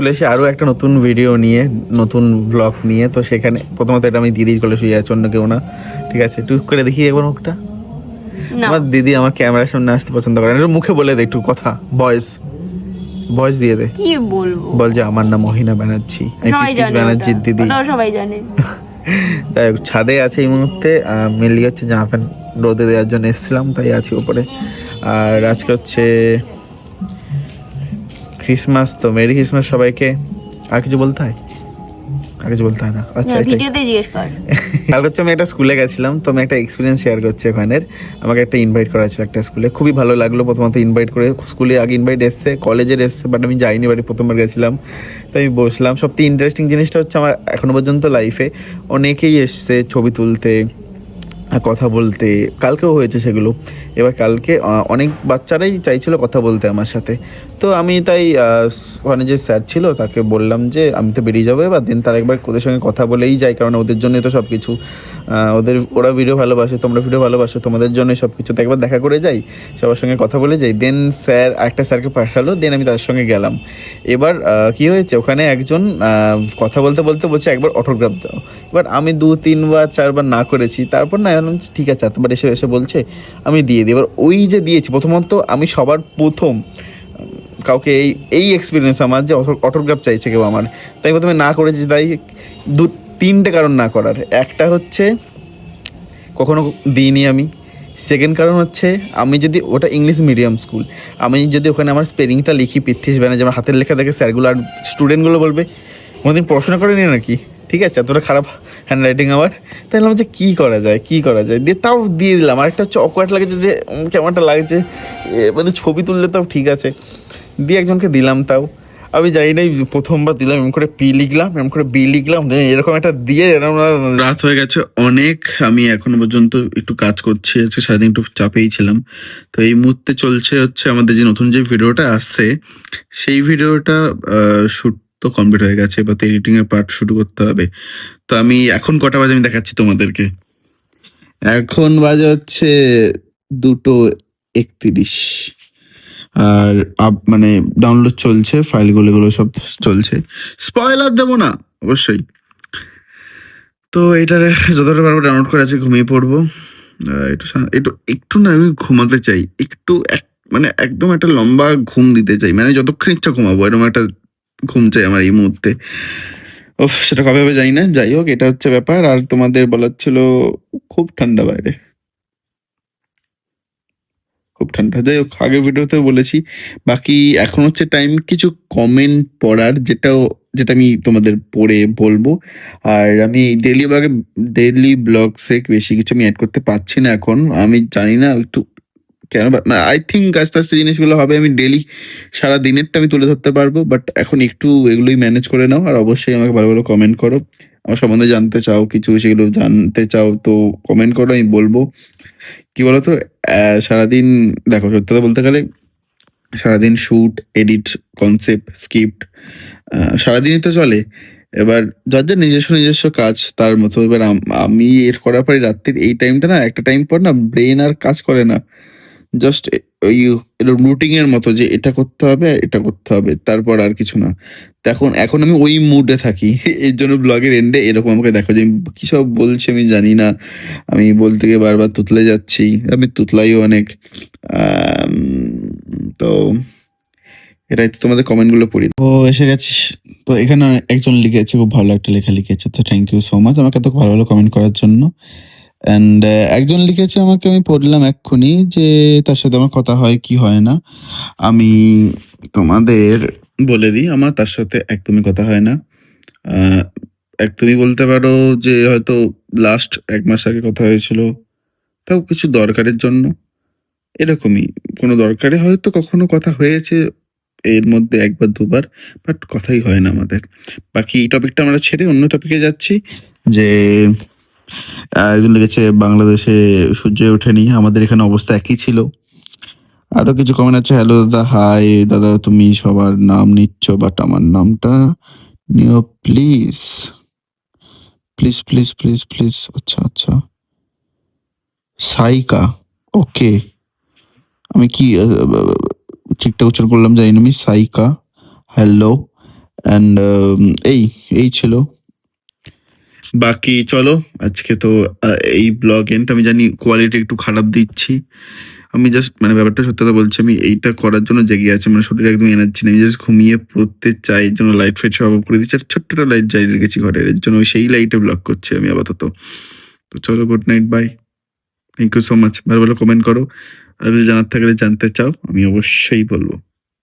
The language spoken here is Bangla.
চলে এসে আরও একটা নতুন ভিডিও নিয়ে, নতুন ব্লগ নিয়ে। তো সেখানে প্রথমত এটা আমি দিদির কোলে শুয়ে আছি, অন্য কেউ না। ঠিক আছে, টুক করে দেখি একবার মুখটা। না আমার দিদি আমার ক্যামেরার সামনে আসতে পছন্দ করে না। একটু মুখে বলে দে একটু কথা, ভয়েস ভয়েস দিয়ে দে। কি বলবো, বল যে আমার নাম মহিনা ব্যানার্জি, আমি সবাই পৃথ্বীশ জানে ব্যানার্জির দিদি। ওটাও সবাই জানে। তাই হোক, ছাদে আছে এই মুহূর্তে। মেনলি হচ্ছে জামা প্যান্ট রোদে দেওয়ার জন্য এসেছিলাম, তাই আছি উপরে। আর আজকে হচ্ছে ক্রিসমাস, তো মেরি ক্রিসমাস সবাইকে। আর কিছু বলতে হয়? আর কিছু বলতে হয় না, আচ্ছা এটাই। ভিডিওতে জিজ্ঞেস কর। কাল হচ্ছে আমি একটা স্কুলে গেছিলাম, তো আমি একটা এক্সপিরিয়েন্স শেয়ার করছি ওখানের। আমাকে একটা ইনভাইট করা ছিল একটা স্কুলে, খুবই ভালো লাগলো। প্রথমত ইনভাইট করে, স্কুলে আগে ইনভাইট এসছে, কলেজের এসছে, বাট আমি যাইনি, বাড়ি প্রথমবার গেছিলাম। তো আমি বসলাম। সবথেকে ইন্টারেস্টিং জিনিসটা হচ্ছে আমার এখনো পর্যন্ত লাইফে অনেকেই এসছে ছবি তুলতে, কথা বলতে। কালকেও হয়েছে সেগুলো। এবার কালকে অনেক বাচ্চারাই চাইছিল কথা বলতে আমার সাথে। তো আমি তাই ওখানে যে স্যার ছিল তাকে বললাম যে আমি তো বেরিয়ে যাবো এবার, দিন তার একবার ওদের সঙ্গে কথা বলেই যাই, কারণ ওদের জন্যই তো সব কিছু। ওরা ভিডিও ভালোবাসে, তোমরা ভিডিও ভালোবাসো, তোমাদের জন্যই সব কিছু। তো একবার দেখা করে যাই, সবার সঙ্গে কথা বলে যাই। দেন স্যার একটা স্যারকে পাঠালো, দেন আমি তার সঙ্গে গেলাম। এবার কি হয়েছে, ওখানে একজন কথা বলতে বলতে বলছে একবার অটোগ্রাফ দাও। এবার আমি 2-3 বার 4 বার না করেছি, তারপর না এখন ঠিক আছে এতবার এসে এসে বলছে, আমি দিয়ে দিই। এবার ওই যে দিয়েছি, প্রথমত আমি সবার প্রথম কাউকে এই এক্সপিরিয়েন্স আমার যে অটোগ্রাফ চাইছে কেউ আমার, তাই প্রথমে না করেছি। তাই 2-3টে কারণ না করার। একটা হচ্ছে কখনো দিইনি আমি। সেকেন্ড কারণ হচ্ছে আমি যদি, ওটা ইংলিশ মিডিয়াম স্কুল, আমি যদি ওখানে আমার স্পেলিংটা লিখি পৃথ্বীশ ব্যানার্জি, আমার হাতের লেখা দেখে স্যারগুলো আর স্টুডেন্টগুলো বলবে কোনোদিন পড়াশোনা করেনি নাকি, ঠিক আছে এতটা খারাপ হ্যান্ড রাইটিং আমার। তাহলে যে কী করা যায়, কী করা যায়, দিয়ে তাও দিয়ে দিলাম। আরেকটা হচ্ছে অকওয়ার্ড লাগছে, যে কেমনটা লাগছে, মানে ছবি তুললে তাও ঠিক আছে, দিয়ে একজনকে দিলাম। তাও আমি জানি না, প্রথমবার দিলাম, এরকম করে পি লিখলাম, এরকম করে বি লিখলাম, এরকম একটা দিয়ে এরকম। রাত হয়ে গেছে অনেক, আমি এখনো পর্যন্ত একটু কাজ করছি, আজকে সারাদিন একটু চাপেই ছিলাম। তো এই মুহূর্তে চলছে হচ্ছে আমাদের যে নতুন যে ভিডিওটা আসছে, সেই ভিডিওটা শুট তো কমপ্লিট হয়ে গেছে, এবার তো এডিটিং এর পার্ট শুরু করতে হবে। তো আমি এখন কটা বাজে আমি দেখাচ্ছি তোমাদেরকে। এখন বাজে হচ্ছে 2:31, আর মানে ডাউনলোড চলছে, ফাইলগুলো এগুলো সব চলছে। স্পয়লার দেবো না অবশ্যই। তো এটারে যতটা পারবো ডাউনলোড করে আছে, ঘুমিয়ে পড়বো। একটু একটু একটু না, আমি ঘুমাতে চাই একটু, মানে একদম একটা লম্বা ঘুম দিতে চাই, মানে যতক্ষণ ইচ্ছা ঘুমাবো, এরকম একটা ঘুম চাই আমার এই মুহূর্তে। সেটা কবে হবে জানি না, যাই হোক এটা হচ্ছে ব্যাপার। আর তোমাদের বলার ছিল, খুব ঠান্ডা বাইরে, খুব ঠান্ডা। যাই হোক, আগের ভিডিওতে বলেছি। বাকি এখন হচ্ছে টাইম কিছু কমেন্ট পড়ার, যেটা আমি তোমাদের পড়ে বলবো। আর আমি ডেইলি ব্লগসে বেশি কিছু আমি অ্যাড করতে পারছি না এখন, আমি জানি না একটু কেন। আই থিঙ্ক আস্তে আস্তে জিনিসগুলো হবে, আমি ডেইলি সারা দিনেরটা আমি তুলে ধরতে পারবো। বাট এখন একটু এগুলোই ম্যানেজ করে নাও। আর অবশ্যই আমাকে ভালো ভালো কমেন্ট করো, আমার সম্বন্ধে জানতে চাও কিছু, সেগুলো জানতে চাও তো কমেন্ট করো, আমি বলবো। কি বলতো, সারাদিন দেখো, সত্যি কথা বলতে গেলে সারাদিন শুট, এডিট, কনসেপ্ট, স্ক্রিপ্ট, সারাদিনই তো চলে। এবার যার যার নিজস্ব নিজস্ব কাজ তার মতো। এবার আমি এর করার পরে রাত্রির এই টাইমটা না, একটা টাইম পর না ব্রেন আর কাজ করে না। জাস্ট ওই রুটিং এর মতো, যে এটা করতে হবে আর এটা করতে হবে, তারপর আর কিছু না। তো এখন আমি ওই মুডে থাকি। এর জন্য ব্লগের এন্ডে এরকম আমাকে দেখো যে আমি কি সব বলছি আমি জানি না, আমি বলতে গিয়ে বারবার তুতলে যাচ্ছি, আমি তুতলাইও অনেক। আম, তো এটাই তো, তোমাদের কমেন্টগুলো পড়ি। তো এসে গেছিস, তো এখানে একজন লিখেছে, খুব ভালো একটা লেখা লিখেছে, তো থ্যাংক ইউ সো মাচ আমাকে এত ভালো ভালো কমেন্ট করার জন্য। অ্যান্ড একজন লিখেছে আমাকে, আমি পড়লাম এক্ষুনি, যে তার সাথে আমার কথা হয় কি হয় না। আমি তোমাদের বলে দিই, আমার তার সাথে একদমই কথা হয় না। একদমই বলতে পারো যে হয়তো লাস্ট 1 মাস আগে কথা হয়েছিল, তাও কিছু দরকারের জন্য। এরকমই কোনো দরকারে হয়তো কখনো কথা হয়েছে, এর মধ্যে 1 বার 2 বার, বাট কথাই হয় না আমাদের। বাকি এই টপিকটা আমরা ছেড়ে অন্য টপিকে যাচ্ছি। যে একজন লিখেছে বাংলাদেশে সূর্য ওঠেনি, আমাদের এখানে অবস্থা একই ছিল। আরো কিছু কমেন্ট আছে, হ্যালো দাদা, হাই দাদা, তুমি সবার নাম নিচ্ছ বাট আমার নামটা নিও please, please please please please. আচ্ছা আচ্ছা, সাইকা, ওকে। আমি কি ঠিকঠাক উচ্চারণ করলাম জানি না আমি, সাইকা, হ্যালো। অ্যান্ড এই, এই ছিল। বাকি চলো আজকে তো এই ব্লগ এন্ড আমি জানি কোয়ালিটি একটু খারাপ দিচ্ছি। আমি জাস্ট মানে ব্যাপারটা সত্যি কথা বলছি আমি এইটা করার জন্য জেগে আছি। মানে শরীরে একদম এনার্জি নেই। আমি জাস্ট ঘুমিয়ে পড়তে চাই। এর জন্য লাইট ফাইট সব অফ করে দিচ্ছি। আর ছোট্ট একটা লাইট জ্বালিয়ে রেখেছি ঘরের। এর জন্য সেই লাইটে ব্লগ করছি আমি আপাতত। তো চলো good night, bye. Thank you so much. ভালো, ভালো কমেন্ট করো। আর যদি জানার থাকলে জানতে চাও আমি অবশ্যই বলব।